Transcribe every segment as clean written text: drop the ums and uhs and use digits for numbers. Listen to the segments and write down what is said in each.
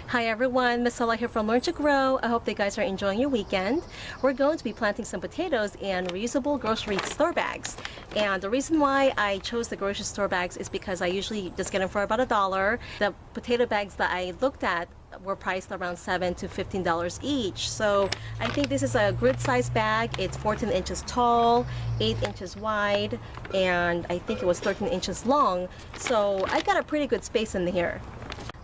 Hi everyone, Miss Sola here from Learn to Grow. I hope that you guys are enjoying your weekend. We're going to be planting some potatoes in reusable grocery store bags. And the reason why I chose the grocery store bags is because I usually just get them for about $1. The potato bags that I looked at were priced around $7 to $15 each. So I think this is a good size bag. It's 14 inches tall, 8 inches wide, and I think it was 13 inches long. So I got a pretty good space in here.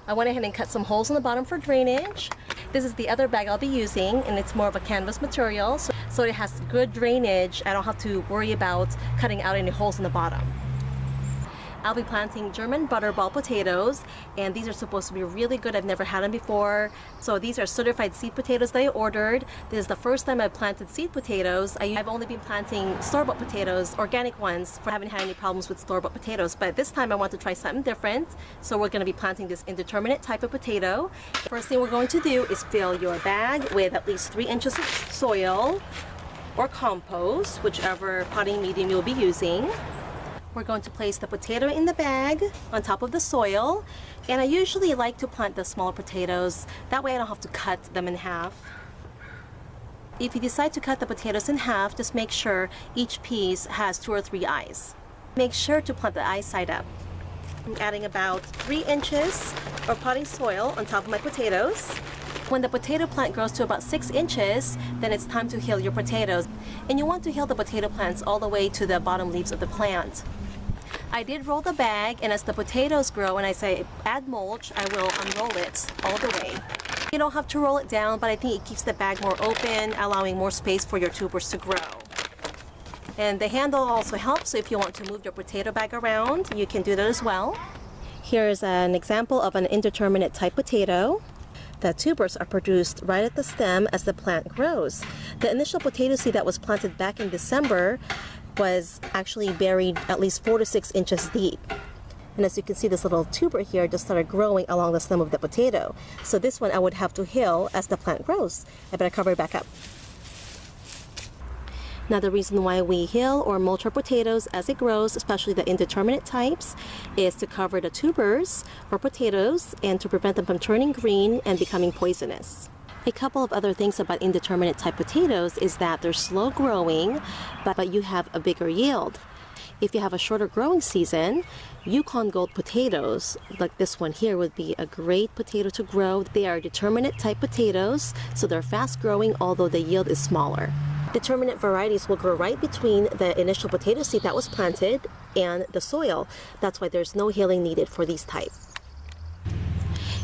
I went ahead and cut some holes in the bottom for drainage. This is the other bag I'll be using, and it's more of a canvas material, so it has good drainage. I don't have to worry about cutting out any holes in the bottom. I'll be planting German butterball potatoes, and these are supposed to be really good. I've never had them before. So these are certified seed potatoes that I ordered. This is the first time I've planted seed potatoes. I've only been planting store-bought potatoes, organic ones, I haven't had any problems with store-bought potatoes, but this time I want to try something different. So we're going to be planting this indeterminate type of potato. First thing we're going to do is fill your bag with at least 3 inches of soil or compost, whichever potting medium you'll be using. We're going to place the potato in the bag on top of the soil, and I usually like to plant the smaller potatoes. That way I don't have to cut them in half. If you decide to cut the potatoes in half, just make sure each piece has 2 or 3 eyes. Make sure to plant the eyes side up. I'm adding about 3 inches of potting soil on top of my potatoes. When the potato plant grows to about 6 inches, then it's time to hill your potatoes. And you want to hill the potato plants all the way to the bottom leaves of the plant. I did roll the bag, and as the potatoes grow and I say add mulch, I will unroll it all the way. You don't have to roll it down, but I think it keeps the bag more open, allowing more space for your tubers to grow. And the handle also helps, so if you want to move your potato bag around, you can do that as well. Here's an example of an indeterminate type potato. The tubers are produced right at the stem as the plant grows. The initial potato seed that was planted back in December was actually buried at least 4 to 6 inches deep. And as you can see, this little tuber here just started growing along the stem of the potato. So this one I would have to hill as the plant grows. I better cover it back up. Now the reason why we hill or mulch our potatoes as it grows, especially the indeterminate types, is to cover the tubers or potatoes and to prevent them from turning green and becoming poisonous. A couple of other things about indeterminate type potatoes is that they're slow growing, but you have a bigger yield. If you have a shorter growing season, Yukon Gold potatoes, like this one here, would be a great potato to grow. They are determinate type potatoes, so they're fast growing, although the yield is smaller. Determinate varieties will grow right between the initial potato seed that was planted and the soil. That's why there's no hilling needed for these type.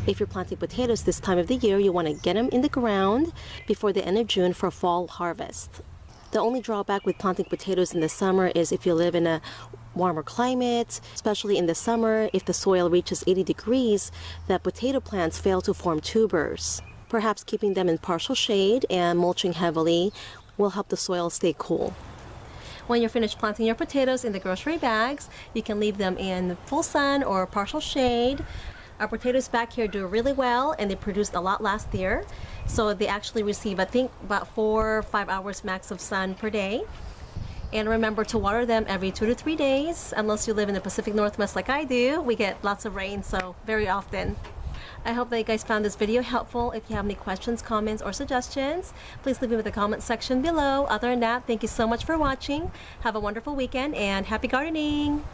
If you're planting potatoes this time of the year, you want to get them in the ground before the end of June for fall harvest. The only drawback with planting potatoes in the summer is if you live in a warmer climate, especially in the summer, if the soil reaches 80 degrees, the potato plants fail to form tubers. Perhaps keeping them in partial shade and mulching heavily will help the soil stay cool. When you're finished planting your potatoes in the grocery bags, you can leave them in full sun or partial shade. Our potatoes back here do really well, and they produced a lot last year. So they actually receive, I think, about 4 or 5 hours max of sun per day. And remember to water them every 2 to 3 days, unless you live in the Pacific Northwest like I do. We get lots of rain, so very often. I hope that you guys found this video helpful. If you have any questions, comments, or suggestions, please leave them in the comment section below. Other than that, thank you so much for watching. Have a wonderful weekend and happy gardening!